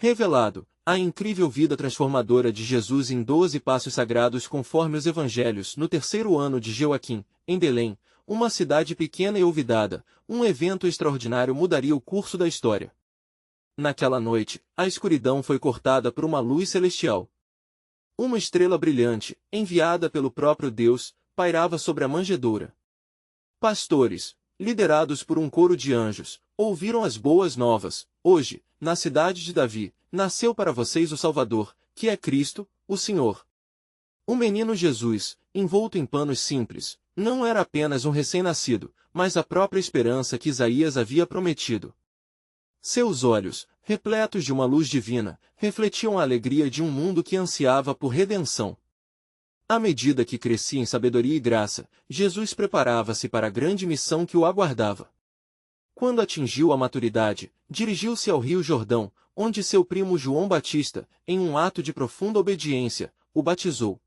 revelado a incrível vida transformadora de Jesus em 12 passos sagrados conforme os evangelhos. No terceiro ano de Joaquim, em Belém, uma cidade pequena e olvidada, um evento extraordinário mudaria o curso da história. Naquela noite, a escuridão foi cortada por uma luz celestial. Uma estrela brilhante, enviada pelo próprio Deus, pairava sobre a manjedoura. Pastores, liderados por um coro de anjos, ouviram as boas novas. Hoje, na cidade de Davi, nasceu para vocês o Salvador, que é Cristo, o Senhor. O menino Jesus, envolto em panos simples, não era apenas um recém-nascido, mas a própria esperança que Isaías havia prometido. Seus olhos, repletos de uma luz divina, refletiam a alegria de um mundo que ansiava por redenção. À medida que crescia em sabedoria e graça, Jesus preparava-se para a grande missão que o aguardava. Quando atingiu a maturidade, dirigiu-se ao Rio Jordão, onde seu primo João Batista, em um ato de profunda obediência, o batizou.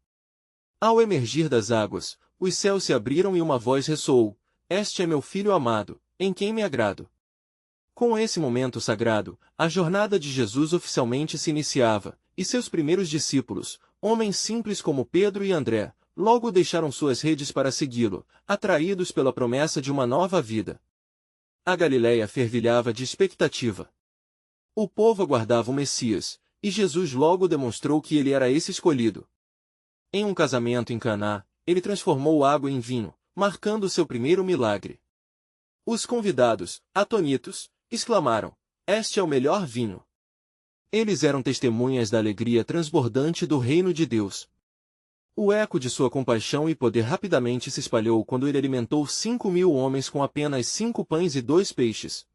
Ao emergir das águas, os céus se abriram e uma voz ressoou: "Este é meu filho amado, em quem me agrado." Com esse momento sagrado, a jornada de Jesus oficialmente se iniciava, e seus primeiros discípulos, homens simples como Pedro e André, logo deixaram suas redes para segui-lo, atraídos pela promessa de uma nova vida. A Galileia fervilhava de expectativa. O povo aguardava o Messias, e Jesus logo demonstrou que ele era esse escolhido. Em um casamento em Caná, ele transformou água em vinho, marcando seu primeiro milagre. Os convidados, atônitos, exclamaram: "Este é o melhor vinho." Eles eram testemunhas da alegria transbordante do reino de Deus. O eco de sua compaixão e poder rapidamente se espalhou quando ele alimentou 5.000 homens com apenas 5 pães e 2 peixes.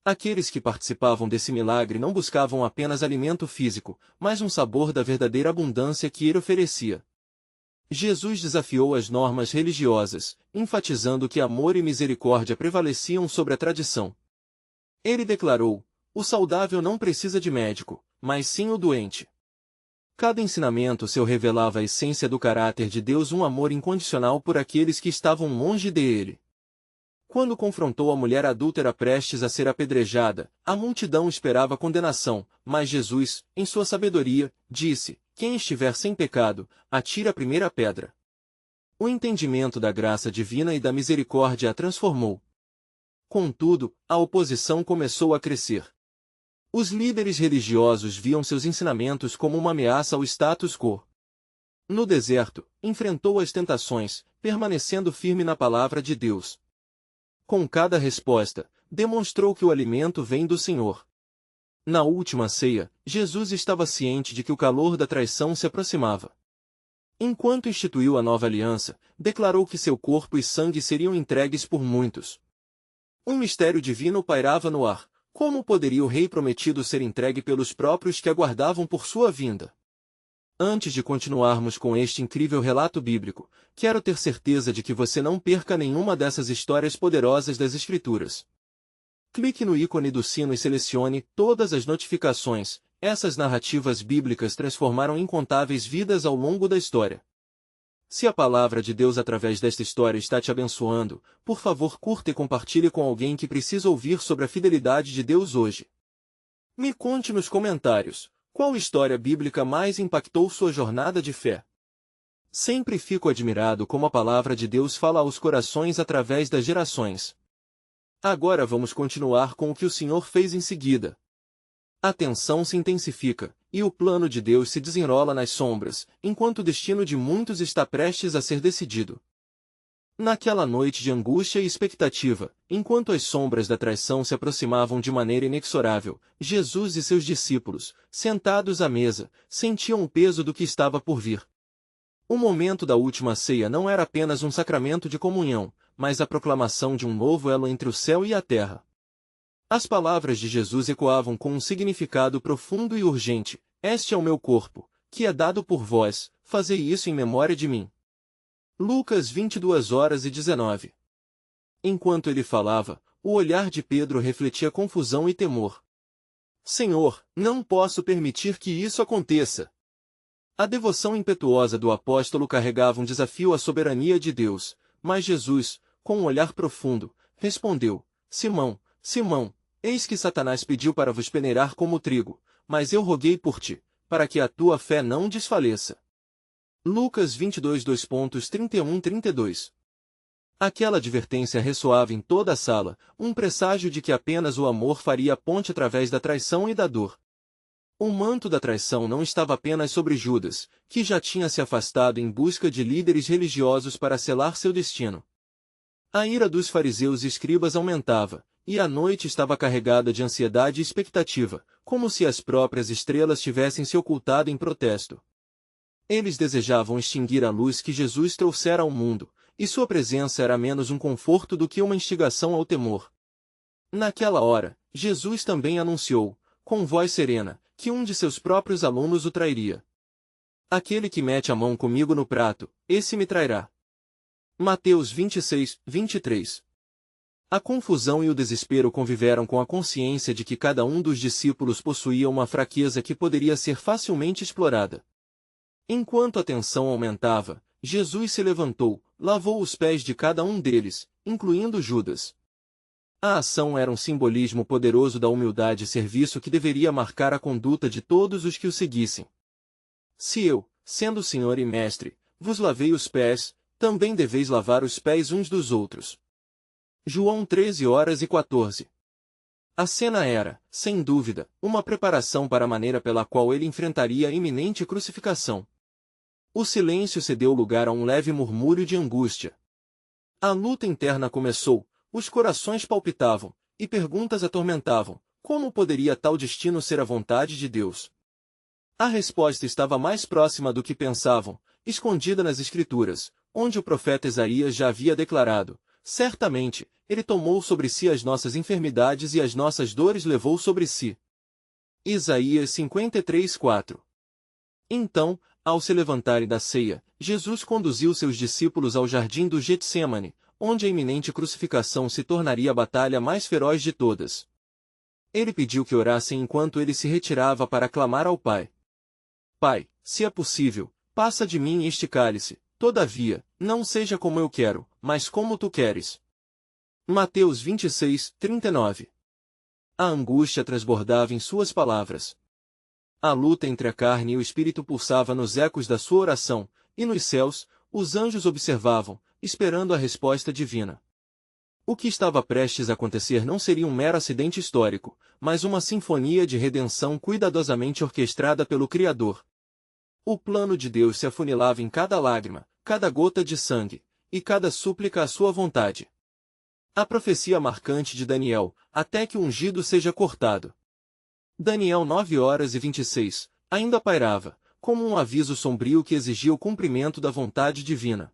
Aqueles que participavam desse milagre não buscavam apenas alimento físico, mas um sabor da verdadeira abundância que ele oferecia. Jesus desafiou as normas religiosas, enfatizando que amor e misericórdia prevaleciam sobre a tradição. Ele declarou: "O saudável não precisa de médico, mas sim o doente." Cada ensinamento seu revelava a essência do caráter de Deus, um amor incondicional por aqueles que estavam longe dele. Quando confrontou a mulher adúltera prestes a ser apedrejada, a multidão esperava condenação, mas Jesus, em sua sabedoria, disse: "Quem estiver sem pecado, atire a primeira pedra." O entendimento da graça divina e da misericórdia a transformou. Contudo, a oposição começou a crescer. Os líderes religiosos viam seus ensinamentos como uma ameaça ao status quo. No deserto, enfrentou as tentações, permanecendo firme na palavra de Deus. Com cada resposta, demonstrou que o alimento vem do Senhor. Na última ceia, Jesus estava ciente de que o calor da traição se aproximava. Enquanto instituiu a nova aliança, declarou que seu corpo e sangue seriam entregues por muitos. Um mistério divino pairava no ar. Como poderia o rei prometido ser entregue pelos próprios que aguardavam por sua vinda? Antes de continuarmos com este incrível relato bíblico, quero ter certeza de que você não perca nenhuma dessas histórias poderosas das Escrituras. Clique no ícone do sino e selecione todas as notificações. Essas narrativas bíblicas transformaram incontáveis vidas ao longo da história. Se a palavra de Deus através desta história está te abençoando, por favor curta e compartilhe com alguém que precisa ouvir sobre a fidelidade de Deus hoje. Me conte nos comentários, qual história bíblica mais impactou sua jornada de fé? Sempre fico admirado como a palavra de Deus fala aos corações através das gerações. Agora vamos continuar com o que o Senhor fez em seguida. A tensão se intensifica, e o plano de Deus se desenrola nas sombras, enquanto o destino de muitos está prestes a ser decidido. Naquela noite de angústia e expectativa, enquanto as sombras da traição se aproximavam de maneira inexorável, Jesus e seus discípulos, sentados à mesa, sentiam o peso do que estava por vir. O momento da última ceia não era apenas um sacramento de comunhão, mas a proclamação de um novo elo entre o céu e a terra. As palavras de Jesus ecoavam com um significado profundo e urgente: "Este é o meu corpo, que é dado por vós, fazei isso em memória de mim." Lucas 22:19. Enquanto ele falava, o olhar de Pedro refletia confusão e temor. "Senhor, não posso permitir que isso aconteça." A devoção impetuosa do apóstolo carregava um desafio à soberania de Deus, mas Jesus, com um olhar profundo, respondeu: "Simão, Simão, eis que Satanás pediu para vos peneirar como trigo, mas eu roguei por ti, para que a tua fé não desfaleça. Lucas 22, 2.31-32. Aquela advertência ressoava em toda a sala, um presságio de que apenas o amor faria ponte através da traição e da dor. O manto da traição não estava apenas sobre Judas, que já tinha se afastado em busca de líderes religiosos para selar seu destino. A ira dos fariseus e escribas aumentava, e a noite estava carregada de ansiedade e expectativa, como se as próprias estrelas tivessem se ocultado em protesto. Eles desejavam extinguir a luz que Jesus trouxera ao mundo, e sua presença era menos um conforto do que uma instigação ao temor. Naquela hora, Jesus também anunciou, com voz serena, que um de seus próprios alunos o trairia. Aquele que mete a mão comigo no prato, esse me trairá. Mateus 26, 23. A confusão e o desespero conviveram com a consciência de que cada um dos discípulos possuía uma fraqueza que poderia ser facilmente explorada. Enquanto a tensão aumentava, Jesus se levantou, lavou os pés de cada um deles, incluindo Judas. A ação era um simbolismo poderoso da humildade e serviço que deveria marcar a conduta de todos os que o seguissem. Se eu, sendo Senhor e Mestre, vos lavei os pés, também deveis lavar os pés uns dos outros. João 13h14. A cena era, sem dúvida, uma preparação para a maneira pela qual ele enfrentaria a iminente crucificação. O silêncio cedeu lugar a um leve murmúrio de angústia. A luta interna começou, os corações palpitavam, e perguntas atormentavam: como poderia tal destino ser a vontade de Deus? A resposta estava mais próxima do que pensavam, escondida nas Escrituras, onde o profeta Isaías já havia declarado: certamente, ele tomou sobre si as nossas enfermidades e as nossas dores levou sobre si. Isaías 53:4. Então, ao se levantarem da ceia, Jesus conduziu seus discípulos ao jardim do Getsêmani, onde a iminente crucificação se tornaria a batalha mais feroz de todas. Ele pediu que orassem enquanto ele se retirava para clamar ao Pai. Pai, se é possível, passa de mim este cálice, todavia, não seja como eu quero, mas como tu queres. Mateus 26, 39. A angústia transbordava em suas palavras. A luta entre a carne e o espírito pulsava nos ecos da sua oração, e nos céus, os anjos observavam, esperando a resposta divina. O que estava prestes a acontecer não seria um mero acidente histórico, mas uma sinfonia de redenção cuidadosamente orquestrada pelo Criador. O plano de Deus se afunilava em cada lágrima, cada gota de sangue, e cada súplica à sua vontade. A profecia marcante de Daniel, até que o ungido seja cortado. Daniel 9h26, ainda pairava, como um aviso sombrio que exigia o cumprimento da vontade divina.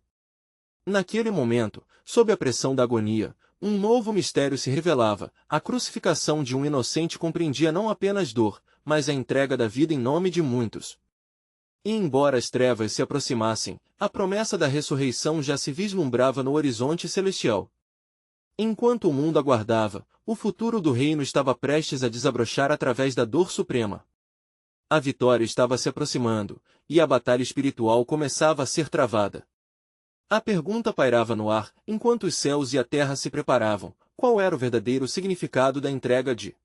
Naquele momento, sob a pressão da agonia, um novo mistério se revelava: a crucificação de um inocente compreendia não apenas dor, mas a entrega da vida em nome de muitos. E embora as trevas se aproximassem, a promessa da ressurreição já se vislumbrava no horizonte celestial. Enquanto o mundo aguardava, o futuro do reino estava prestes a desabrochar através da dor suprema. A vitória estava se aproximando, e a batalha espiritual começava a ser travada. A pergunta pairava no ar, enquanto os céus e a terra se preparavam: qual era o verdadeiro significado da entrega de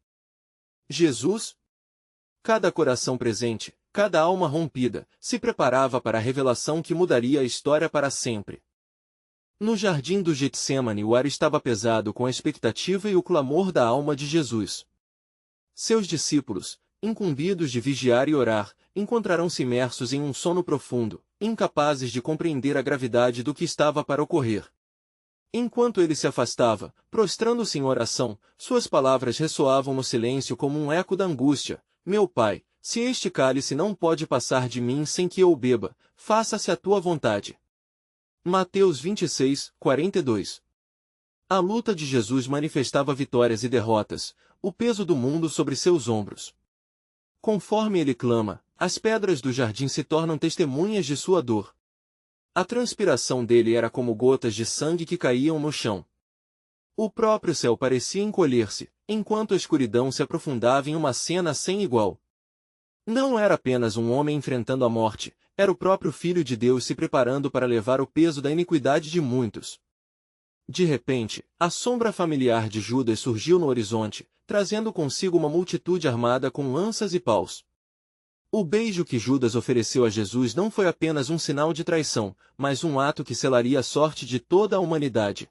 Jesus? Cada coração presente, cada alma rompida, se preparava para a revelação que mudaria a história para sempre. No jardim do Getsêmani o ar estava pesado com a expectativa e o clamor da alma de Jesus. Seus discípulos, incumbidos de vigiar e orar, encontrarão-se imersos em um sono profundo, incapazes de compreender a gravidade do que estava para ocorrer. Enquanto ele se afastava, prostrando-se em oração, suas palavras ressoavam no silêncio como um eco da angústia: meu Pai, se este cálice não pode passar de mim sem que eu o beba, faça-se a tua vontade. Mateus 26, 42. A luta de Jesus manifestava vitórias e derrotas, o peso do mundo sobre seus ombros. Conforme ele clama, as pedras do jardim se tornam testemunhas de sua dor. A transpiração dele era como gotas de sangue que caíam no chão. O próprio céu parecia encolher-se, enquanto a escuridão se aprofundava em uma cena sem igual. Não era apenas um homem enfrentando a morte, era o próprio Filho de Deus se preparando para levar o peso da iniquidade de muitos. De repente, a sombra familiar de Judas surgiu no horizonte, trazendo consigo uma multitude armada com lanças e paus. O beijo que Judas ofereceu a Jesus não foi apenas um sinal de traição, mas um ato que selaria a sorte de toda a humanidade.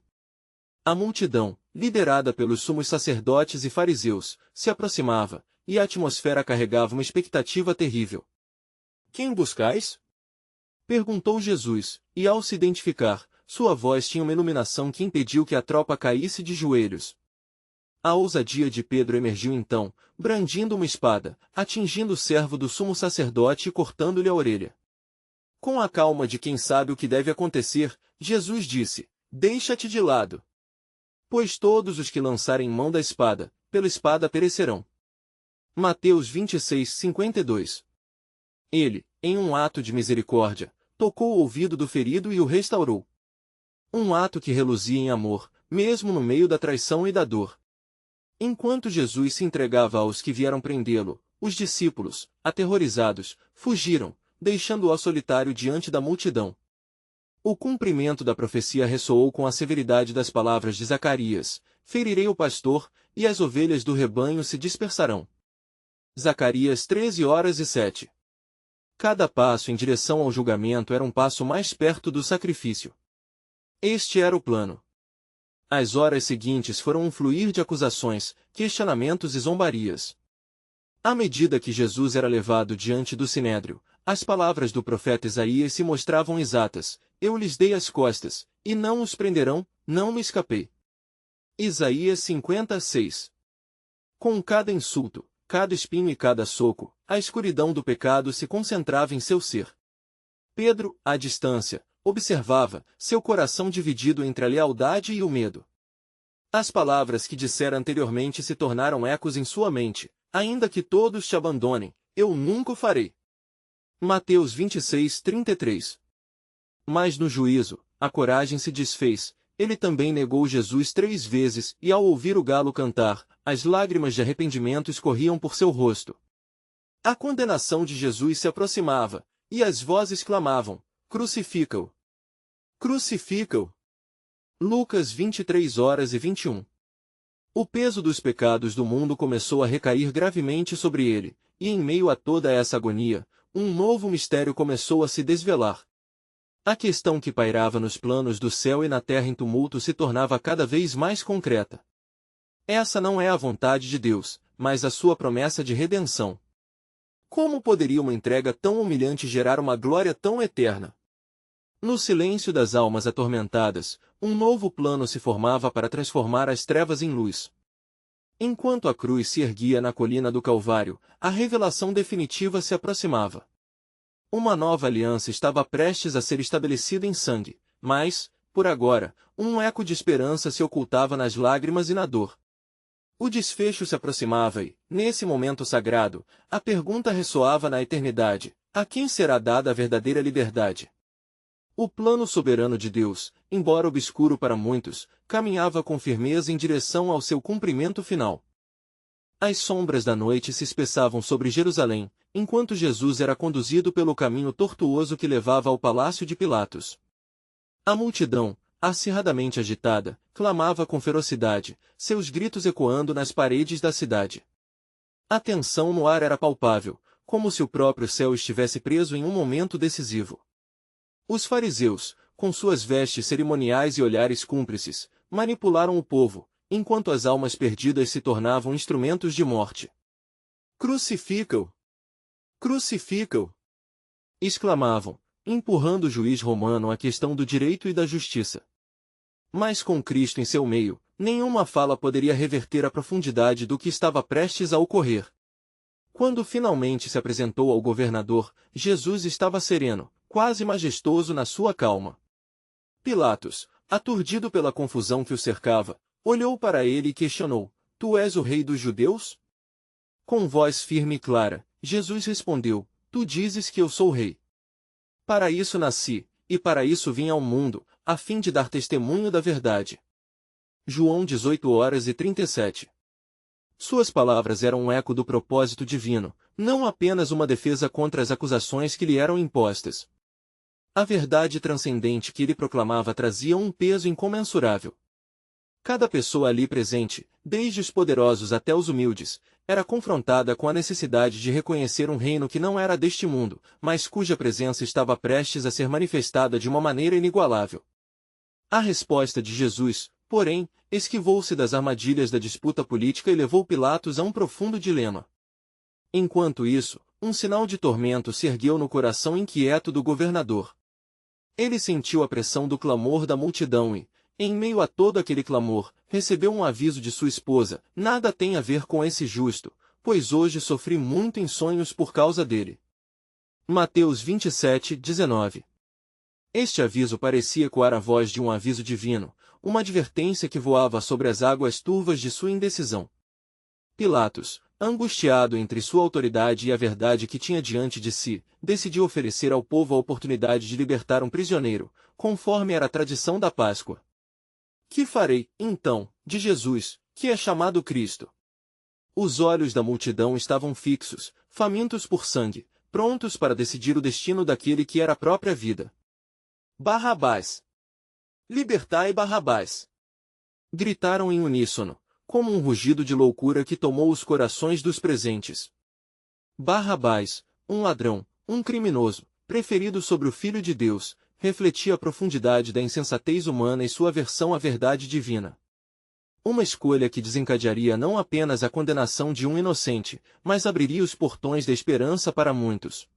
A multidão, liderada pelos sumos sacerdotes e fariseus, se aproximava, e a atmosfera carregava uma expectativa terrível. "Quem buscais?" perguntou Jesus, e ao se identificar, sua voz tinha uma iluminação que impediu que a tropa caísse de joelhos. A ousadia de Pedro emergiu então, brandindo uma espada, atingindo o servo do sumo sacerdote e cortando-lhe a orelha. Com a calma de quem sabe o que deve acontecer, Jesus disse: "Deixa-te de lado. Pois todos os que lançarem mão da espada, pela espada perecerão." Mateus 26:52. Ele, em um ato de misericórdia, tocou o ouvido do ferido e o restaurou. Um ato que reluzia em amor, mesmo no meio da traição e da dor. Enquanto Jesus se entregava aos que vieram prendê-lo, os discípulos, aterrorizados, fugiram, deixando-o solitário diante da multidão. O cumprimento da profecia ressoou com a severidade das palavras de Zacarias: "Ferirei o pastor, e as ovelhas do rebanho se dispersarão." Zacarias 13:07. Cada passo em direção ao julgamento era um passo mais perto do sacrifício. Este era o plano. As horas seguintes foram um fluir de acusações, questionamentos e zombarias. À medida que Jesus era levado diante do sinédrio, as palavras do profeta Isaías se mostravam exatas: "Eu lhes dei as costas, e não os prenderão, não me escapei." Isaías 56. Com cada insulto, cada espinho e cada soco, a escuridão do pecado se concentrava em seu ser. Pedro, à distância, observava, seu coração dividido entre a lealdade e o medo. As palavras que dissera anteriormente se tornaram ecos em sua mente: "Ainda que todos te abandonem, eu nunca o farei." Mateus 26:33. Mas no juízo, a coragem se desfez, ele também negou Jesus 3 vezes e ao ouvir o galo cantar, as lágrimas de arrependimento escorriam por seu rosto. A condenação de Jesus se aproximava, e as vozes clamavam: "Crucifica-o! Crucifica-o!" Lucas 23:21. O peso dos pecados do mundo começou a recair gravemente sobre ele, e em meio a toda essa agonia, um novo mistério começou a se desvelar. A questão que pairava nos planos do céu e na terra em tumulto se tornava cada vez mais concreta. Essa não é a vontade de Deus, mas a sua promessa de redenção. Como poderia uma entrega tão humilhante gerar uma glória tão eterna? No silêncio das almas atormentadas, um novo plano se formava para transformar as trevas em luz. Enquanto a cruz se erguia na colina do Calvário, a revelação definitiva se aproximava. Uma nova aliança estava prestes a ser estabelecida em sangue, mas, por agora, um eco de esperança se ocultava nas lágrimas e na dor. O desfecho se aproximava e, nesse momento sagrado, a pergunta ressoava na eternidade: a quem será dada a verdadeira liberdade? O plano soberano de Deus, embora obscuro para muitos, caminhava com firmeza em direção ao seu cumprimento final. As sombras da noite se espessavam sobre Jerusalém, enquanto Jesus era conduzido pelo caminho tortuoso que levava ao palácio de Pilatos. A multidão, acirradamente agitada, clamava com ferocidade, seus gritos ecoando nas paredes da cidade. A tensão no ar era palpável, como se o próprio céu estivesse preso em um momento decisivo. Os fariseus, com suas vestes cerimoniais e olhares cúmplices, manipularam o povo, enquanto as almas perdidas se tornavam instrumentos de morte. "Crucifica-o! Crucifica-o!" exclamavam, empurrando o juiz romano à questão do direito e da justiça. Mas com Cristo em seu meio, nenhuma fala poderia reverter a profundidade do que estava prestes a ocorrer. Quando finalmente se apresentou ao governador, Jesus estava sereno, quase majestoso na sua calma. Pilatos, aturdido pela confusão que o cercava, olhou para ele e questionou: "Tu és o rei dos judeus?" Com voz firme e clara, Jesus respondeu: "Tu dizes que eu sou rei. Para isso nasci, e para isso vim ao mundo, a fim de dar testemunho da verdade." João 18:37. Suas palavras eram um eco do propósito divino, não apenas uma defesa contra as acusações que lhe eram impostas. A verdade transcendente que ele proclamava trazia um peso incomensurável. Cada pessoa ali presente, desde os poderosos até os humildes, era confrontada com a necessidade de reconhecer um reino que não era deste mundo, mas cuja presença estava prestes a ser manifestada de uma maneira inigualável. A resposta de Jesus, porém, esquivou-se das armadilhas da disputa política e levou Pilatos a um profundo dilema. Enquanto isso, um sinal de tormento se ergueu no coração inquieto do governador. Ele sentiu a pressão do clamor da multidão e, em meio a todo aquele clamor, recebeu um aviso de sua esposa: nada tem a ver com esse justo, pois hoje sofri muito em sonhos por causa dele. Mateus 27, 19. Este aviso parecia ecoar a voz de um aviso divino, uma advertência que voava sobre as águas turvas de sua indecisão. Pilatos, angustiado entre sua autoridade e a verdade que tinha diante de si, decidiu oferecer ao povo a oportunidade de libertar um prisioneiro, conforme era a tradição da Páscoa. Que farei, então, de Jesus, que é chamado Cristo? Os olhos da multidão estavam fixos, famintos por sangue, prontos para decidir o destino daquele que era a própria vida. Barrabás! Libertai Barrabás! Gritaram em uníssono, como um rugido de loucura que tomou os corações dos presentes. Barrabás, um ladrão, um criminoso, preferido sobre o Filho de Deus, refletia a profundidade da insensatez humana e sua aversão à verdade divina. Uma escolha que desencadearia não apenas a condenação de um inocente, mas abriria os portões da esperança para muitos.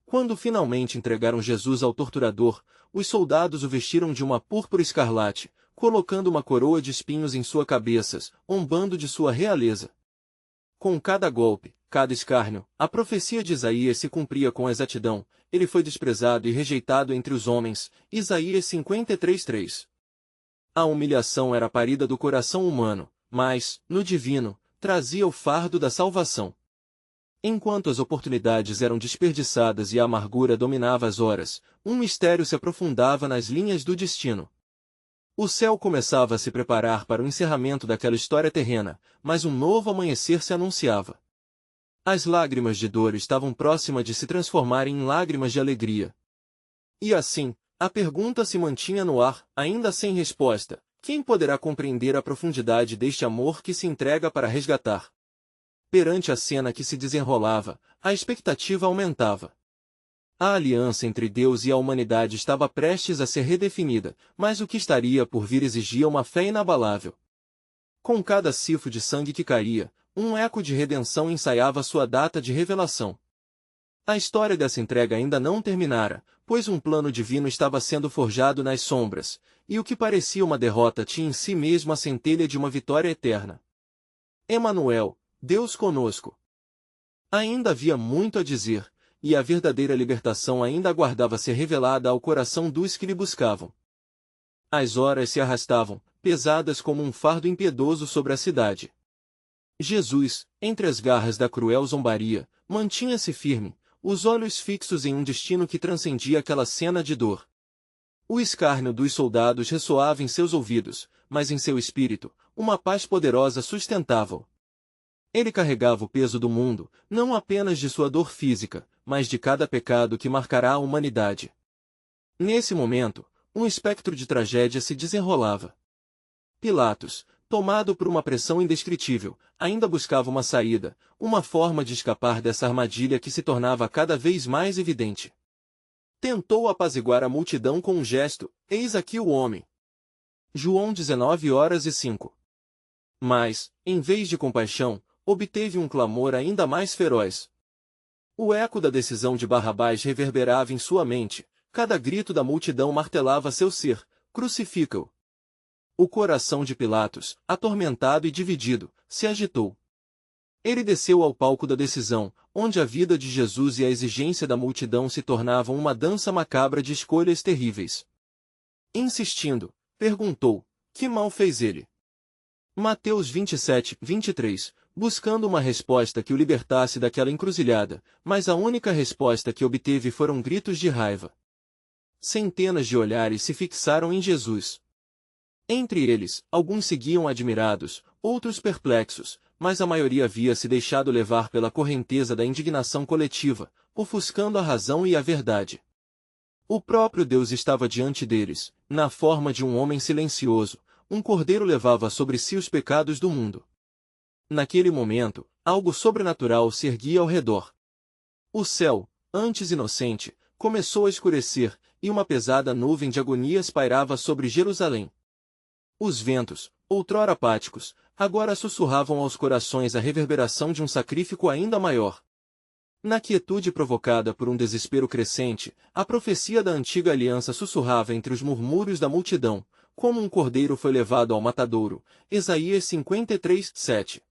Quando finalmente entregaram Jesus ao torturador, os soldados o vestiram de uma púrpura escarlate, colocando uma coroa de espinhos em sua cabeça, zombando de sua realeza. Com cada golpe, cada escárnio, a profecia de Isaías se cumpria com exatidão: ele foi desprezado e rejeitado entre os homens. Isaías 53:3. A humilhação era parida do coração humano, mas, no divino, trazia o fardo da salvação. Enquanto as oportunidades eram desperdiçadas e a amargura dominava as horas, um mistério se aprofundava nas linhas do destino. O céu começava a se preparar para o encerramento daquela história terrena, mas um novo amanhecer se anunciava. As lágrimas de dor estavam próximas de se transformarem em lágrimas de alegria. E assim, a pergunta se mantinha no ar, ainda sem resposta: quem poderá compreender a profundidade deste amor que se entrega para resgatar? Perante a cena que se desenrolava, a expectativa aumentava. A aliança entre Deus e a humanidade estava prestes a ser redefinida, mas o que estaria por vir exigia uma fé inabalável. Com cada cifo de sangue que caía, um eco de redenção ensaiava sua data de revelação. A história dessa entrega ainda não terminara, pois um plano divino estava sendo forjado nas sombras, e o que parecia uma derrota tinha em si mesmo a centelha de uma vitória eterna. Emanuel, Deus conosco. Ainda havia muito a dizer, e a verdadeira libertação ainda aguardava ser revelada ao coração dos que lhe buscavam. As horas se arrastavam, pesadas como um fardo impiedoso sobre a cidade. Jesus, entre as garras da cruel zombaria, mantinha-se firme, os olhos fixos em um destino que transcendia aquela cena de dor. O escárnio dos soldados ressoava em seus ouvidos, mas em seu espírito, uma paz poderosa sustentava-o. Ele carregava o peso do mundo, não apenas de sua dor física, mas de cada pecado que marcará a humanidade. Nesse momento, um espectro de tragédia se desenrolava. Pilatos, tomado por uma pressão indescritível, ainda buscava uma saída, uma forma de escapar dessa armadilha que se tornava cada vez mais evidente. Tentou apaziguar a multidão com um gesto: eis aqui o homem. João 19:05. Mas, em vez de compaixão, obteve um clamor ainda mais feroz. O eco da decisão de Barrabás reverberava em sua mente, cada grito da multidão martelava seu ser: crucifica-o. O coração de Pilatos, atormentado e dividido, se agitou. Ele desceu ao palco da decisão, onde a vida de Jesus e a exigência da multidão se tornavam uma dança macabra de escolhas terríveis. Insistindo, perguntou: que mal fez ele? Mateus 27:23, buscando uma resposta que o libertasse daquela encruzilhada, mas a única resposta que obteve foram gritos de raiva. Centenas de olhares se fixaram em Jesus. Entre eles, alguns seguiam admirados, outros perplexos, mas a maioria havia se deixado levar pela correnteza da indignação coletiva, ofuscando a razão e a verdade. O próprio Deus estava diante deles, na forma de um homem silencioso, um cordeiro levava sobre si os pecados do mundo. Naquele momento, algo sobrenatural se erguia ao redor. O céu, antes inocente, começou a escurecer, e uma pesada nuvem de agonias pairava sobre Jerusalém. Os ventos, outrora apáticos, agora sussurravam aos corações a reverberação de um sacrifício ainda maior. Na quietude provocada por um desespero crescente, a profecia da antiga aliança sussurrava entre os murmúrios da multidão, como um cordeiro foi levado ao matadouro. Isaías 53, 7.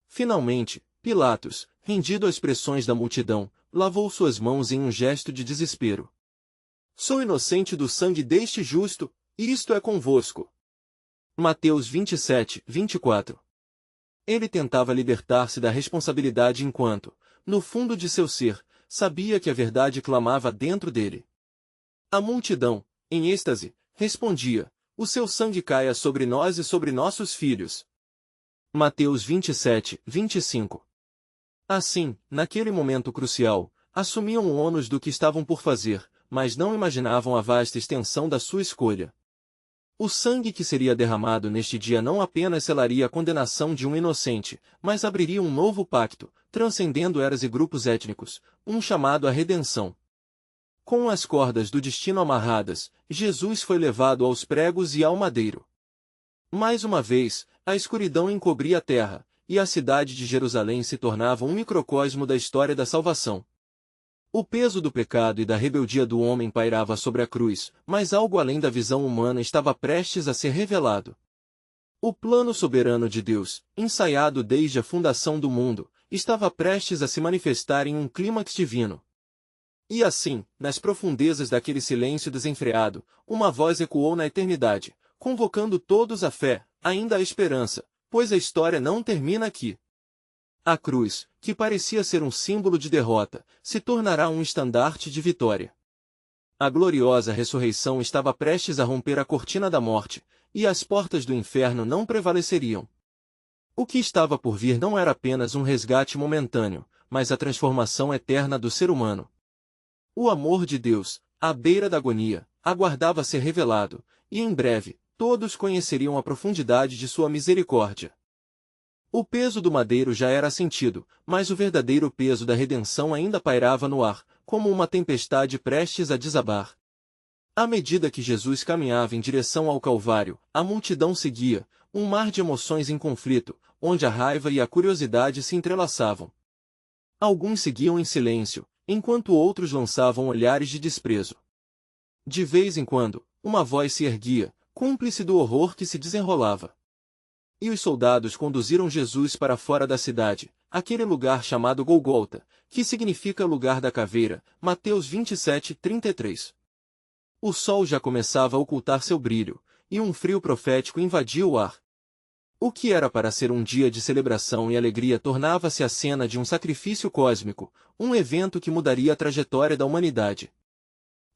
Finalmente, Pilatos, rendido às pressões da multidão, lavou suas mãos em um gesto de desespero. Sou inocente do sangue deste justo, e isto é convosco. Mateus 27, 24. Ele tentava libertar-se da responsabilidade enquanto, no fundo de seu ser, sabia que a verdade clamava dentro dele. A multidão, em êxtase, respondia: o seu sangue caia sobre nós e sobre nossos filhos. Mateus 27, 25. Assim, naquele momento crucial, assumiam o ônus do que estavam por fazer, mas não imaginavam a vasta extensão da sua escolha. O sangue que seria derramado neste dia não apenas selaria a condenação de um inocente, mas abriria um novo pacto, transcendendo eras e grupos étnicos, um chamado à redenção. Com as cordas do destino amarradas, Jesus foi levado aos pregos e ao madeiro. Mais uma vez, a escuridão encobria a terra, e a cidade de Jerusalém se tornava um microcosmo da história da salvação. O peso do pecado e da rebeldia do homem pairava sobre a cruz, mas algo além da visão humana estava prestes a ser revelado. O plano soberano de Deus, ensaiado desde a fundação do mundo, estava prestes a se manifestar em um clímax divino. E assim, nas profundezas daquele silêncio desenfreado, uma voz ecoou na eternidade, convocando todos à fé, ainda à esperança, pois a história não termina aqui. A cruz, que parecia ser um símbolo de derrota, se tornará um estandarte de vitória. A gloriosa ressurreição estava prestes a romper a cortina da morte, e as portas do inferno não prevaleceriam. O que estava por vir não era apenas um resgate momentâneo, mas a transformação eterna do ser humano. O amor de Deus, à beira da agonia, aguardava ser revelado, e em breve, todos conheceriam a profundidade de sua misericórdia. O peso do madeiro já era sentido, mas o verdadeiro peso da redenção ainda pairava no ar, como uma tempestade prestes a desabar. À medida que Jesus caminhava em direção ao Calvário, a multidão seguia, um mar de emoções em conflito, onde a raiva e a curiosidade se entrelaçavam. Alguns seguiam em silêncio, enquanto outros lançavam olhares de desprezo. De vez em quando, uma voz se erguia, cúmplice do horror que se desenrolava. E os soldados conduziram Jesus para fora da cidade, aquele lugar chamado Golgota, que significa lugar da caveira, Mateus 27, 33. O sol já começava a ocultar seu brilho, e um frio profético invadia o ar. O que era para ser um dia de celebração e alegria tornava-se a cena de um sacrifício cósmico, um evento que mudaria a trajetória da humanidade.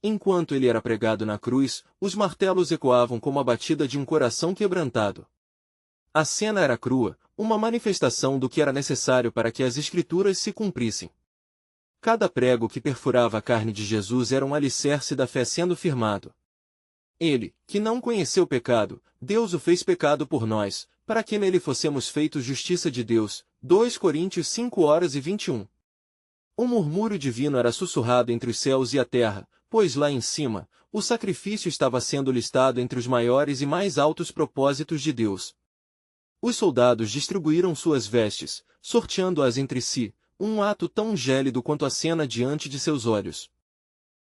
Enquanto ele era pregado na cruz, os martelos ecoavam como a batida de um coração quebrantado. A cena era crua, uma manifestação do que era necessário para que as Escrituras se cumprissem. Cada prego que perfurava a carne de Jesus era um alicerce da fé sendo firmado. Ele, que não conheceu pecado, Deus o fez pecado por nós, para que nele fossemos feitos justiça de Deus. 2 Coríntios 5:21. Um murmúrio divino era sussurrado entre os céus e a terra, pois lá em cima, o sacrifício estava sendo listado entre os maiores e mais altos propósitos de Deus. Os soldados distribuíram suas vestes, sorteando-as entre si, um ato tão gélido quanto a cena diante de seus olhos.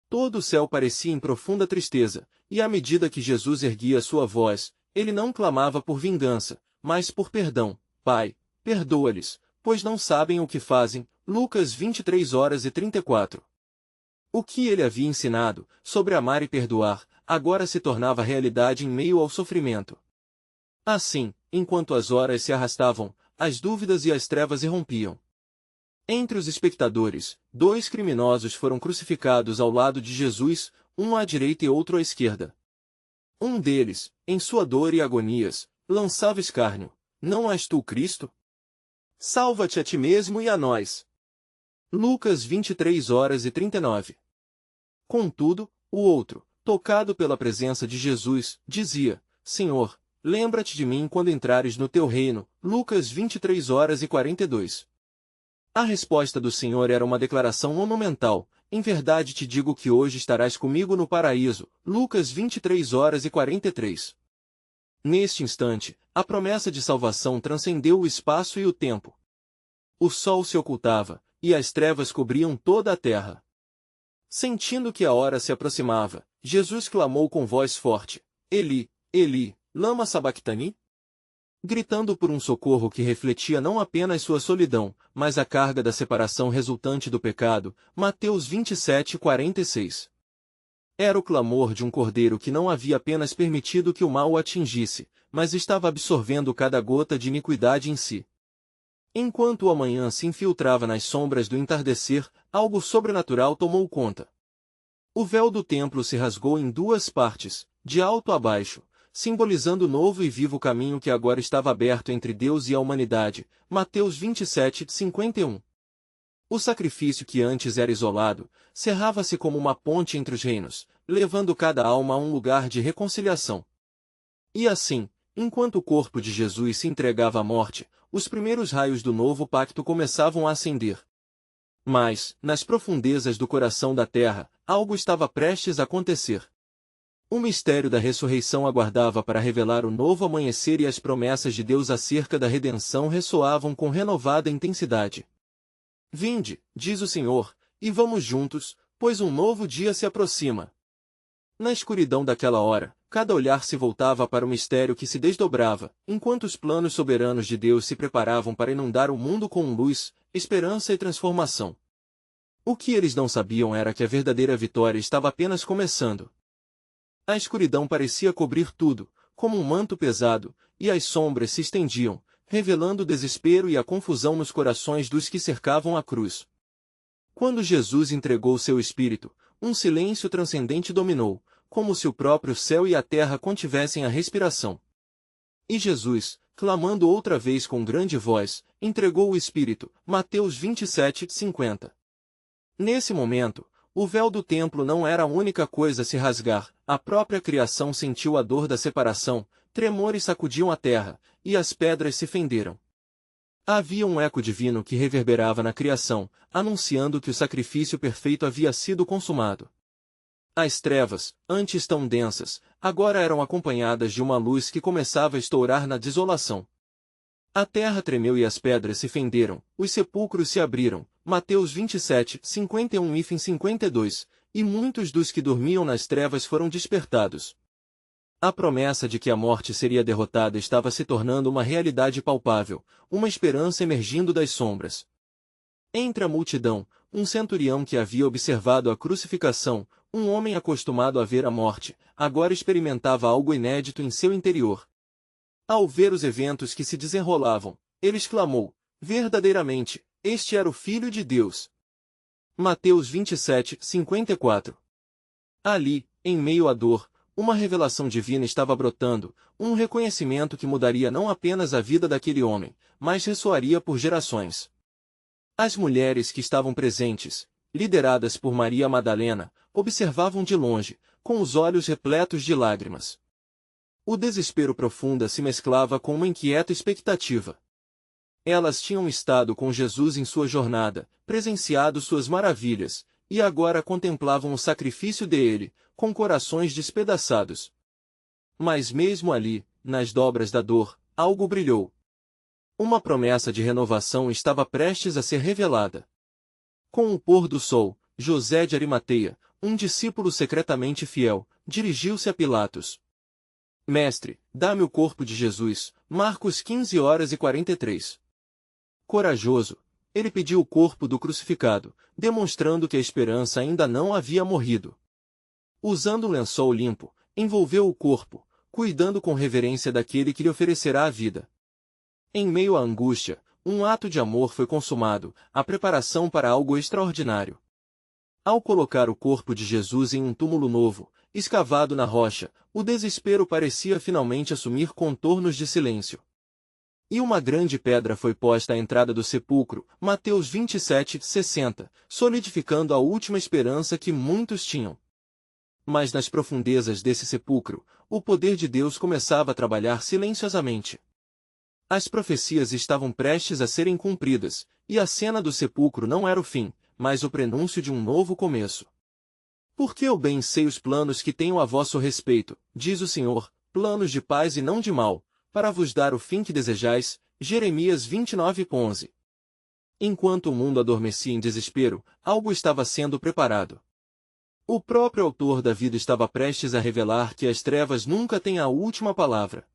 Todo o céu parecia em profunda tristeza, e à medida que Jesus erguia sua voz, ele não clamava por vingança, mas por perdão. Pai, perdoa-lhes, pois não sabem o que fazem. Lucas 23:34. O que ele havia ensinado, sobre amar e perdoar, agora se tornava realidade em meio ao sofrimento. Assim, enquanto as horas se arrastavam, as dúvidas e as trevas irrompiam. Entre os espectadores, 2 criminosos foram crucificados ao lado de Jesus, um à direita e outro à esquerda. Um deles, em sua dor e agonias, lançava escárnio: não és tu o Cristo? Salva-te a ti mesmo e a nós. Lucas 23:39. Contudo, o outro, tocado pela presença de Jesus, dizia: Senhor, lembra-te de mim quando entrares no teu reino. Lucas 23:42. A resposta do Senhor era uma declaração monumental. Em verdade te digo que hoje estarás comigo no paraíso. Lucas 23:43. Neste instante, a promessa de salvação transcendeu o espaço e o tempo. O sol se ocultava, e as trevas cobriam toda a terra. Sentindo que a hora se aproximava, Jesus clamou com voz forte: Eli, Eli, lama sabactani? Gritando por um socorro que refletia não apenas sua solidão, mas a carga da separação resultante do pecado. Mateus 27:46. Era o clamor de um cordeiro que não havia apenas permitido que o mal o atingisse, mas estava absorvendo cada gota de iniquidade em si. Enquanto o amanhã se infiltrava nas sombras do entardecer, algo sobrenatural tomou conta. O véu do templo se rasgou em duas partes, de alto a baixo, simbolizando o novo e vivo caminho que agora estava aberto entre Deus e a humanidade. Mateus 27:51. O sacrifício que antes era isolado, cerrava-se como uma ponte entre os reinos, levando cada alma a um lugar de reconciliação. E assim, enquanto o corpo de Jesus se entregava à morte, os primeiros raios do novo pacto começavam a acender. Mas, nas profundezas do coração da terra, algo estava prestes a acontecer. O mistério da ressurreição aguardava para revelar o novo amanhecer, e as promessas de Deus acerca da redenção ressoavam com renovada intensidade. Vinde, diz o Senhor, e vamos juntos, pois um novo dia se aproxima. Na escuridão daquela hora, cada olhar se voltava para o mistério que se desdobrava, enquanto os planos soberanos de Deus se preparavam para inundar o mundo com luz, esperança e transformação. O que eles não sabiam era que a verdadeira vitória estava apenas começando. A escuridão parecia cobrir tudo, como um manto pesado, e as sombras se estendiam, revelando o desespero e a confusão nos corações dos que cercavam a cruz. Quando Jesus entregou seu espírito, um silêncio transcendente dominou, como se o próprio céu e a terra contivessem a respiração. E Jesus, clamando outra vez com grande voz, entregou o espírito. Mateus 27:50. Nesse momento, o véu do templo não era a única coisa a se rasgar, a própria criação sentiu a dor da separação, tremores sacudiam a terra, e as pedras se fenderam. Havia um eco divino que reverberava na criação, anunciando que o sacrifício perfeito havia sido consumado. As trevas, antes tão densas, agora eram acompanhadas de uma luz que começava a estourar na desolação. A terra tremeu e as pedras se fenderam, os sepulcros se abriram. Mateus 27:51-52, e muitos dos que dormiam nas trevas foram despertados. A promessa de que a morte seria derrotada estava se tornando uma realidade palpável, uma esperança emergindo das sombras. Entre a multidão, um centurião que havia observado a crucificação, um homem acostumado a ver a morte, agora experimentava algo inédito em seu interior. Ao ver os eventos que se desenrolavam, ele exclamou: verdadeiramente, este era o Filho de Deus. Mateus 27:54. Ali, em meio à dor, uma revelação divina estava brotando, um reconhecimento que mudaria não apenas a vida daquele homem, mas ressoaria por gerações. As mulheres que estavam presentes, lideradas por Maria Madalena, observavam de longe, com os olhos repletos de lágrimas. O desespero profundo se mesclava com uma inquieta expectativa. Elas tinham estado com Jesus em sua jornada, presenciado suas maravilhas, e agora contemplavam o sacrifício dele, com corações despedaçados. Mas mesmo ali, nas dobras da dor, algo brilhou. Uma promessa de renovação estava prestes a ser revelada. Com o pôr do sol, José de Arimateia, um discípulo secretamente fiel, dirigiu-se a Pilatos. Mestre, dá-me o corpo de Jesus. Marcos 15:43. Corajoso, ele pediu o corpo do crucificado, demonstrando que a esperança ainda não havia morrido. Usando um lençol limpo, envolveu o corpo, cuidando com reverência daquele que lhe oferecerá a vida. Em meio à angústia, um ato de amor foi consumado, a preparação para algo extraordinário. Ao colocar o corpo de Jesus em um túmulo novo, escavado na rocha, o desespero parecia finalmente assumir contornos de silêncio. E uma grande pedra foi posta à entrada do sepulcro, Mateus 27:60, solidificando a última esperança que muitos tinham. Mas nas profundezas desse sepulcro, o poder de Deus começava a trabalhar silenciosamente. As profecias estavam prestes a serem cumpridas, e a cena do sepulcro não era o fim, mas o prenúncio de um novo começo. Porque eu bem sei os planos que tenho a vosso respeito, diz o Senhor, planos de paz e não de mal, para vos dar o fim que desejais. Jeremias 29:11. Enquanto o mundo adormecia em desespero, algo estava sendo preparado. O próprio autor da vida estava prestes a revelar que as trevas nunca têm a última palavra.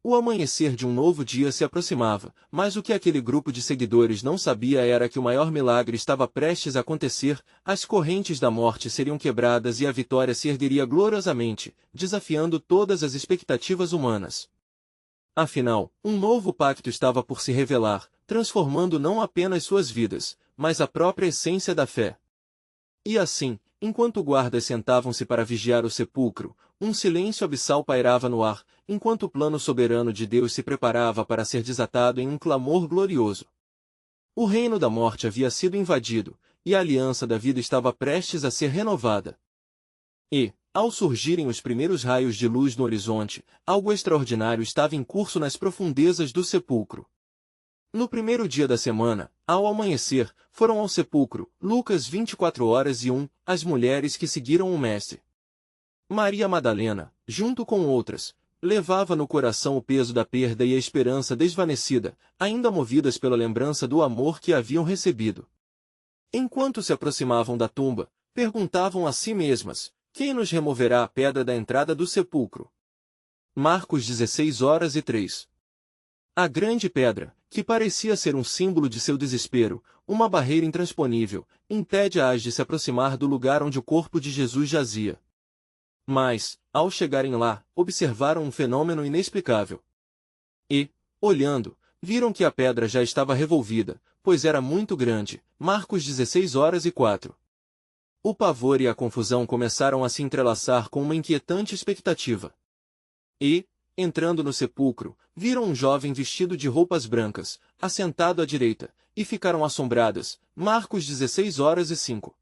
O amanhecer de um novo dia se aproximava, mas o que aquele grupo de seguidores não sabia era que o maior milagre estava prestes a acontecer, as correntes da morte seriam quebradas e a vitória se ergueria gloriosamente, desafiando todas as expectativas humanas. Afinal, um novo pacto estava por se revelar, transformando não apenas suas vidas, mas a própria essência da fé. E assim, enquanto guardas sentavam-se para vigiar o sepulcro, um silêncio abissal pairava no ar, enquanto o plano soberano de Deus se preparava para ser desatado em um clamor glorioso. O reino da morte havia sido invadido, e a aliança da vida estava prestes a ser renovada. E, ao surgirem os primeiros raios de luz no horizonte, algo extraordinário estava em curso nas profundezas do sepulcro. No primeiro dia da semana, ao amanhecer, foram ao sepulcro, Lucas 24:1, as mulheres que seguiram o Mestre. Maria Madalena, junto com outras, levava no coração o peso da perda e a esperança desvanecida, ainda movidas pela lembrança do amor que haviam recebido. Enquanto se aproximavam da tumba, perguntavam a si mesmas: quem nos removerá a pedra da entrada do sepulcro? Marcos 16:3. A grande pedra, que parecia ser um símbolo de seu desespero, uma barreira intransponível, impede-as de se aproximar do lugar onde o corpo de Jesus jazia. Mas, ao chegarem lá, observaram um fenômeno inexplicável. E, olhando, viram que a pedra já estava revolvida, pois era muito grande. Marcos 16:4. O pavor e a confusão começaram a se entrelaçar com uma inquietante expectativa. E, entrando no sepulcro, viram um jovem vestido de roupas brancas, assentado à direita, e ficaram assombradas. Marcos 16:5.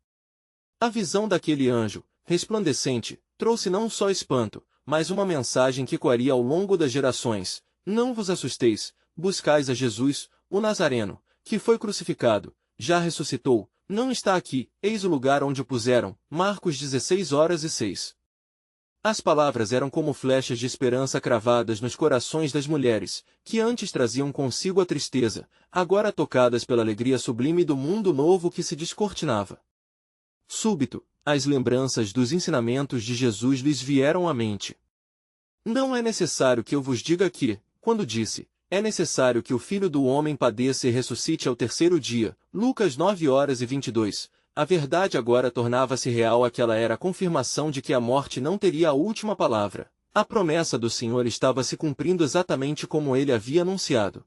A visão daquele anjo, resplandecente, trouxe não só espanto, mas uma mensagem que ecoaria ao longo das gerações: não vos assusteis, buscais a Jesus, o Nazareno, que foi crucificado, já ressuscitou, não está aqui, eis o lugar onde o puseram. Marcos 16:6. As palavras eram como flechas de esperança cravadas nos corações das mulheres, que antes traziam consigo a tristeza, agora tocadas pela alegria sublime do mundo novo que se descortinava. Súbito, as lembranças dos ensinamentos de Jesus lhes vieram à mente. Não é necessário que eu vos diga que, quando disse, é necessário que o Filho do Homem padeça e ressuscite ao terceiro dia, Lucas 9:22, a verdade agora tornava-se real. Aquela era a confirmação de que a morte não teria a última palavra. A promessa do Senhor estava se cumprindo exatamente como ele havia anunciado.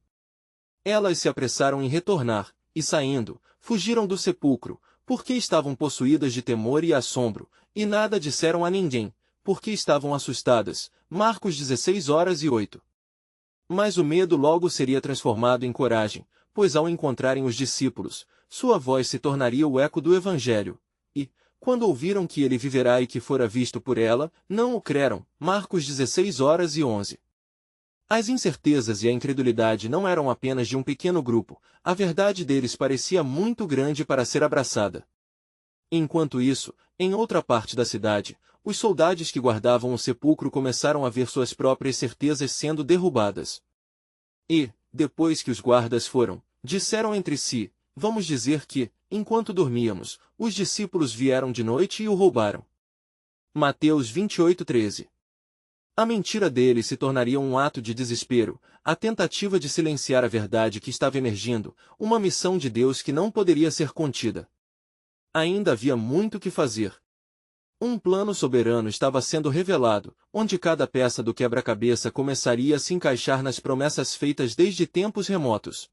Elas se apressaram em retornar, e saindo, fugiram do sepulcro, porque estavam possuídas de temor e assombro, e nada disseram a ninguém, porque estavam assustadas. Marcos 16:8. Mas o medo logo seria transformado em coragem, pois ao encontrarem os discípulos, sua voz se tornaria o eco do Evangelho. E, quando ouviram que ele viverá e que fora visto por ela, não o creram. Marcos 16:11. As incertezas e a incredulidade não eram apenas de um pequeno grupo, a verdade deles parecia muito grande para ser abraçada. Enquanto isso, em outra parte da cidade, os soldados que guardavam o sepulcro começaram a ver suas próprias certezas sendo derrubadas. E, depois que os guardas foram, disseram entre si: vamos dizer que, enquanto dormíamos, os discípulos vieram de noite e o roubaram. Mateus 28:13. A mentira deles se tornaria um ato de desespero, a tentativa de silenciar a verdade que estava emergindo, uma missão de Deus que não poderia ser contida. Ainda havia muito que fazer. Um plano soberano estava sendo revelado, onde cada peça do quebra-cabeça começaria a se encaixar nas promessas feitas desde tempos remotos.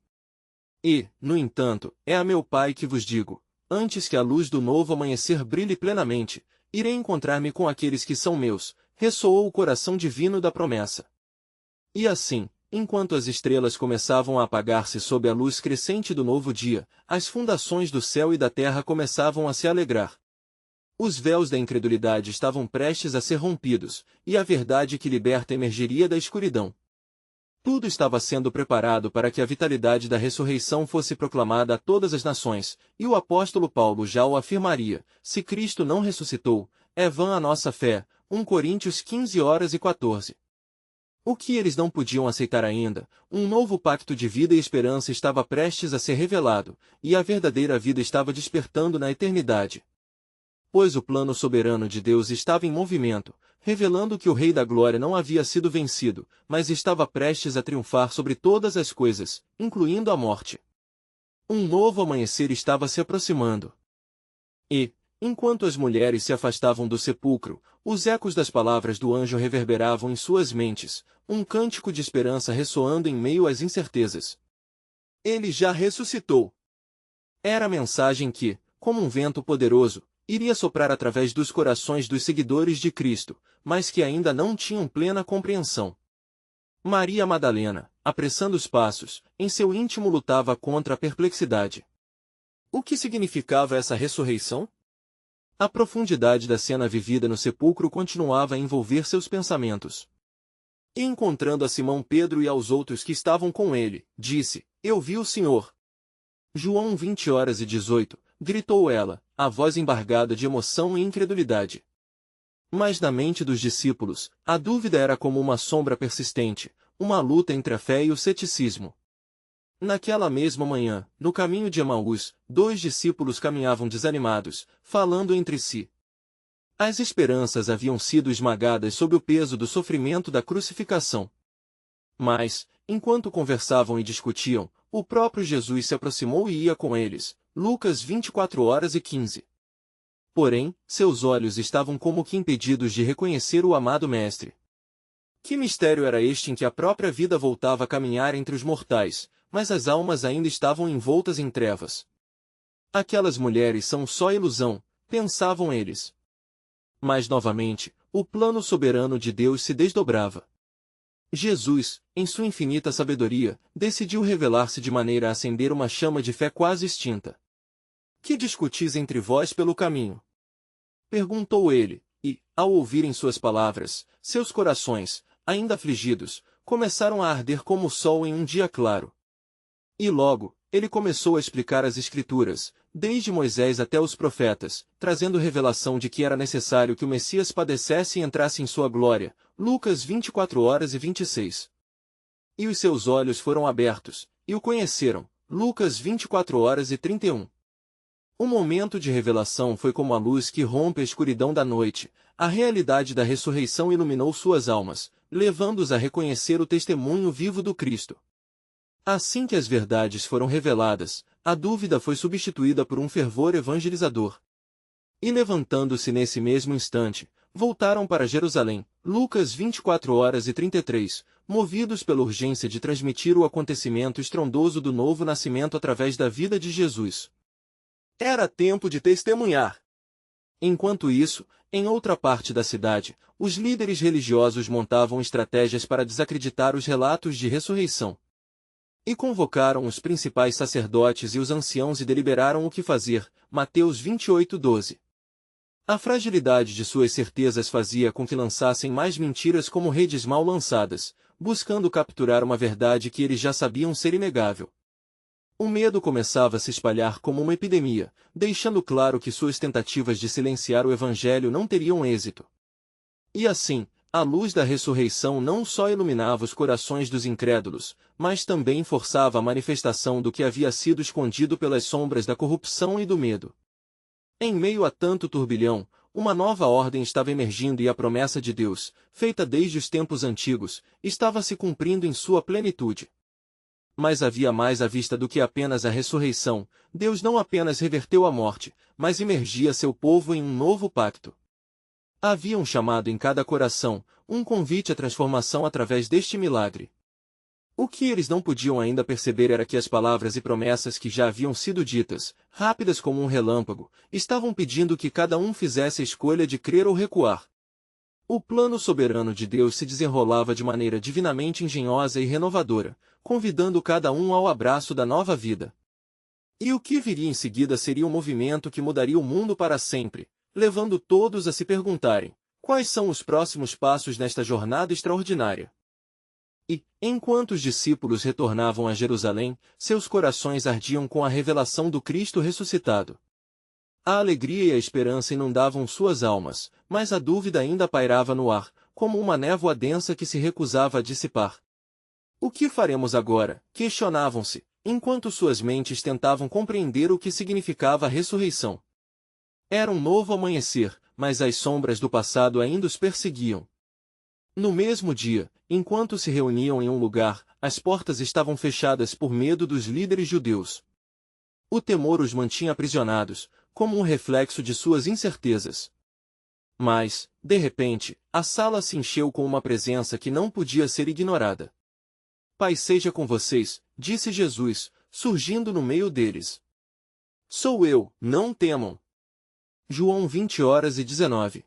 E, no entanto, é a meu Pai que vos digo: antes que a luz do novo amanhecer brilhe plenamente, irei encontrar-me com aqueles que são meus, ressoou o coração divino da promessa. E assim, enquanto as estrelas começavam a apagar-se sob a luz crescente do novo dia, as fundações do céu e da terra começavam a se alegrar. Os véus da incredulidade estavam prestes a ser rompidos, e a verdade que liberta emergiria da escuridão. Tudo estava sendo preparado para que a vitalidade da ressurreição fosse proclamada a todas as nações, e o apóstolo Paulo já o afirmaria: se Cristo não ressuscitou, é vã a nossa fé. 1 Coríntios 15:14. O que eles não podiam aceitar ainda, um novo pacto de vida e esperança estava prestes a ser revelado, e a verdadeira vida estava despertando na eternidade. Pois o plano soberano de Deus estava em movimento, revelando que o Rei da Glória não havia sido vencido, mas estava prestes a triunfar sobre todas as coisas, incluindo a morte. Um novo amanhecer estava se aproximando. E, enquanto as mulheres se afastavam do sepulcro, os ecos das palavras do anjo reverberavam em suas mentes, um cântico de esperança ressoando em meio às incertezas. Ele já ressuscitou. Era a mensagem que, como um vento poderoso, iria soprar através dos corações dos seguidores de Cristo, mas que ainda não tinham plena compreensão. Maria Madalena, apressando os passos, em seu íntimo lutava contra a perplexidade. O que significava essa ressurreição? A profundidade da cena vivida no sepulcro continuava a envolver seus pensamentos. E encontrando a Simão Pedro e aos outros que estavam com ele, disse: Eu vi o Senhor. João 20:18, gritou ela, a voz embargada de emoção e incredulidade. Mas na mente dos discípulos, a dúvida era como uma sombra persistente, uma luta entre a fé e o ceticismo. Naquela mesma manhã, no caminho de Emaús, 2 discípulos caminhavam desanimados, falando entre si. As esperanças haviam sido esmagadas sob o peso do sofrimento da crucificação. Mas, enquanto conversavam e discutiam, o próprio Jesus se aproximou e ia com eles. Lucas 24:15. Porém, seus olhos estavam como que impedidos de reconhecer o amado Mestre. Que mistério era este em que a própria vida voltava a caminhar entre os mortais, mas as almas ainda estavam envoltas em trevas? Aquelas mulheres são só ilusão, pensavam eles. Mas novamente, o plano soberano de Deus se desdobrava. Jesus, em sua infinita sabedoria, decidiu revelar-se de maneira a acender uma chama de fé quase extinta. Que discutis entre vós pelo caminho? Perguntou ele, e, ao ouvirem suas palavras, seus corações, ainda afligidos, começaram a arder como o sol em um dia claro. E logo, ele começou a explicar as Escrituras, desde Moisés até os profetas, trazendo revelação de que era necessário que o Messias padecesse e entrasse em sua glória. Lucas 24:26. E os seus olhos foram abertos, e o conheceram. Lucas 24:31. O momento de revelação foi como a luz que rompe a escuridão da noite. A realidade da ressurreição iluminou suas almas, levando-os a reconhecer o testemunho vivo do Cristo. Assim que as verdades foram reveladas, a dúvida foi substituída por um fervor evangelizador. E levantando-se nesse mesmo instante, voltaram para Jerusalém. Lucas 24:33, movidos pela urgência de transmitir o acontecimento estrondoso do novo nascimento através da vida de Jesus. Era tempo de testemunhar. Enquanto isso, em outra parte da cidade, os líderes religiosos montavam estratégias para desacreditar os relatos de ressurreição. E convocaram os principais sacerdotes e os anciãos e deliberaram o que fazer. Mateus 28:12. A fragilidade de suas certezas fazia com que lançassem mais mentiras como redes mal lançadas, buscando capturar uma verdade que eles já sabiam ser inegável. O medo começava a se espalhar como uma epidemia, deixando claro que suas tentativas de silenciar o Evangelho não teriam êxito. E assim, a luz da ressurreição não só iluminava os corações dos incrédulos, mas também forçava a manifestação do que havia sido escondido pelas sombras da corrupção e do medo. Em meio a tanto turbilhão, uma nova ordem estava emergindo e a promessa de Deus, feita desde os tempos antigos, estava se cumprindo em sua plenitude. Mas havia mais à vista do que apenas a ressurreição. Deus não apenas reverteu a morte, mas imergia seu povo em um novo pacto. Havia um chamado em cada coração, um convite à transformação através deste milagre. O que eles não podiam ainda perceber era que as palavras e promessas que já haviam sido ditas, rápidas como um relâmpago, estavam pedindo que cada um fizesse a escolha de crer ou recuar. O plano soberano de Deus se desenrolava de maneira divinamente engenhosa e renovadora, convidando cada um ao abraço da nova vida. E o que viria em seguida seria um movimento que mudaria o mundo para sempre, levando todos a se perguntarem: quais são os próximos passos nesta jornada extraordinária? E, enquanto os discípulos retornavam a Jerusalém, seus corações ardiam com a revelação do Cristo ressuscitado. A alegria e a esperança inundavam suas almas, mas a dúvida ainda pairava no ar, como uma névoa densa que se recusava a dissipar. O que faremos agora? Questionavam-se, enquanto suas mentes tentavam compreender o que significava a ressurreição. Era um novo amanhecer, mas as sombras do passado ainda os perseguiam. No mesmo dia, enquanto se reuniam em um lugar, as portas estavam fechadas por medo dos líderes judeus. O temor os mantinha aprisionados, como um reflexo de suas incertezas. Mas, de repente, a sala se encheu com uma presença que não podia ser ignorada. Paz seja com vocês, disse Jesus, surgindo no meio deles. Sou eu, não temam. João 20:19.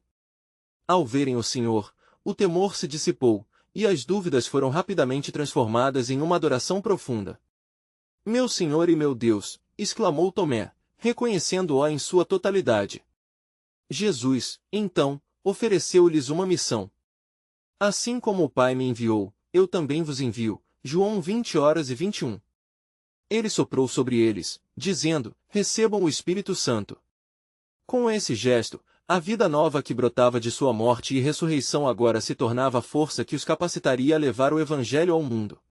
Ao verem o Senhor, o temor se dissipou, e as dúvidas foram rapidamente transformadas em uma adoração profunda. Meu Senhor e meu Deus, exclamou Tomé, reconhecendo-o em sua totalidade. Jesus, então, ofereceu-lhes uma missão. Assim como o Pai me enviou, eu também vos envio. João 20:21. Ele soprou sobre eles, dizendo: recebam o Espírito Santo. Com esse gesto, a vida nova que brotava de sua morte e ressurreição agora se tornava a força que os capacitaria a levar o Evangelho ao mundo.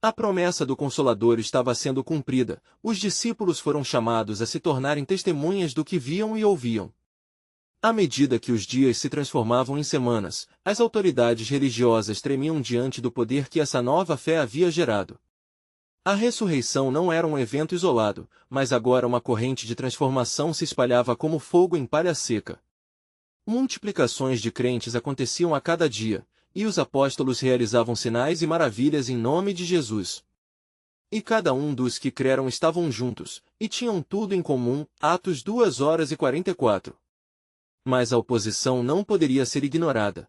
A promessa do Consolador estava sendo cumprida, os discípulos foram chamados a se tornarem testemunhas do que viam e ouviam. À medida que os dias se transformavam em semanas, as autoridades religiosas tremiam diante do poder que essa nova fé havia gerado. A ressurreição não era um evento isolado, mas agora uma corrente de transformação se espalhava como fogo em palha seca. Multiplicações de crentes aconteciam a cada dia, e os apóstolos realizavam sinais e maravilhas em nome de Jesus. E cada um dos que creram estavam juntos, e tinham tudo em comum. Atos 2:44. Mas a oposição não poderia ser ignorada.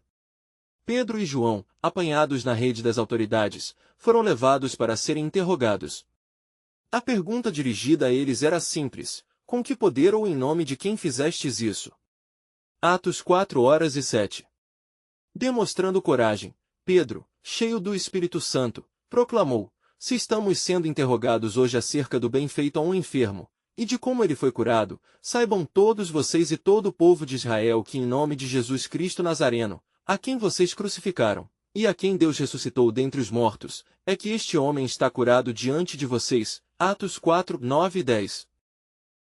Pedro e João, apanhados na rede das autoridades, foram levados para serem interrogados. A pergunta dirigida a eles era simples: com que poder ou em nome de quem fizestes isso? Atos 4:7. Demonstrando coragem, Pedro, cheio do Espírito Santo, proclamou: se estamos sendo interrogados hoje acerca do bem feito a um enfermo, e de como ele foi curado, saibam todos vocês e todo o povo de Israel que em nome de Jesus Cristo Nazareno, a quem vocês crucificaram, e a quem Deus ressuscitou dentre os mortos, é que este homem está curado diante de vocês. Atos 4:9 e 10.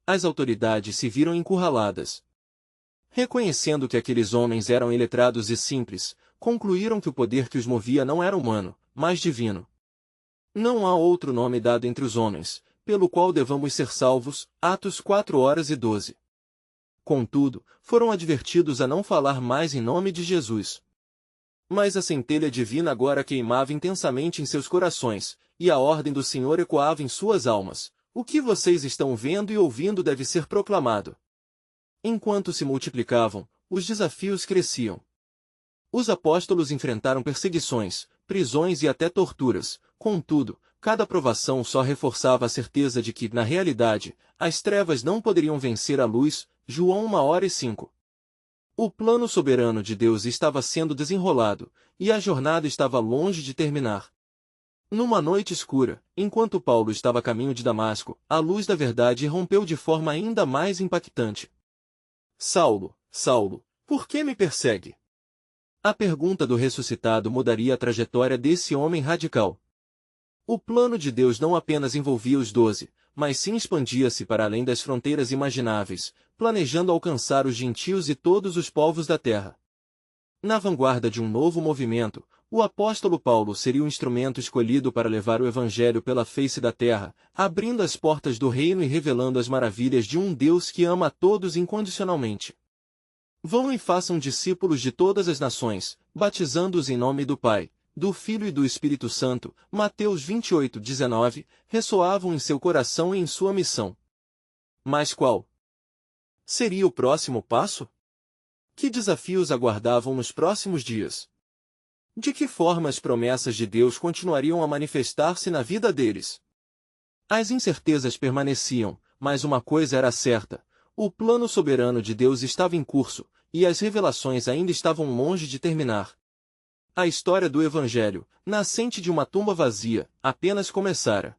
As autoridades se viram encurraladas. Reconhecendo que aqueles homens eram iletrados e simples, concluíram que o poder que os movia não era humano, mas divino. Não há outro nome dado entre os homens, pelo qual devamos ser salvos. Atos 4:12. Contudo, foram advertidos a não falar mais em nome de Jesus. Mas a centelha divina agora queimava intensamente em seus corações, e a ordem do Senhor ecoava em suas almas: o que vocês estão vendo e ouvindo deve ser proclamado. Enquanto se multiplicavam, os desafios cresciam. Os apóstolos enfrentaram perseguições, prisões e até torturas. Contudo, cada provação só reforçava a certeza de que, na realidade, as trevas não poderiam vencer a luz. João 1:05. O plano soberano de Deus estava sendo desenrolado, e a jornada estava longe de terminar. Numa noite escura, enquanto Paulo estava a caminho de Damasco, a luz da verdade irrompeu de forma ainda mais impactante. Saulo, Saulo, por que me persegue? A pergunta do ressuscitado mudaria a trajetória desse homem radical. O plano de Deus não apenas envolvia os 12, mas sim expandia-se para além das fronteiras imagináveis, planejando alcançar os gentios e todos os povos da terra. Na vanguarda de um novo movimento, o apóstolo Paulo seria o instrumento escolhido para levar o evangelho pela face da terra, abrindo as portas do reino e revelando as maravilhas de um Deus que ama a todos incondicionalmente. Vão e façam discípulos de todas as nações, batizando-os em nome do Pai, do Filho e do Espírito Santo. Mateus 28:19, ressoavam em seu coração e em sua missão. Mas qual seria o próximo passo? Que desafios aguardavam nos próximos dias? De que forma as promessas de Deus continuariam a manifestar-se na vida deles? As incertezas permaneciam, mas uma coisa era certa: O plano soberano de Deus estava em curso, e as revelações ainda estavam longe de terminar. A história do Evangelho, nascente de uma tumba vazia, apenas começara.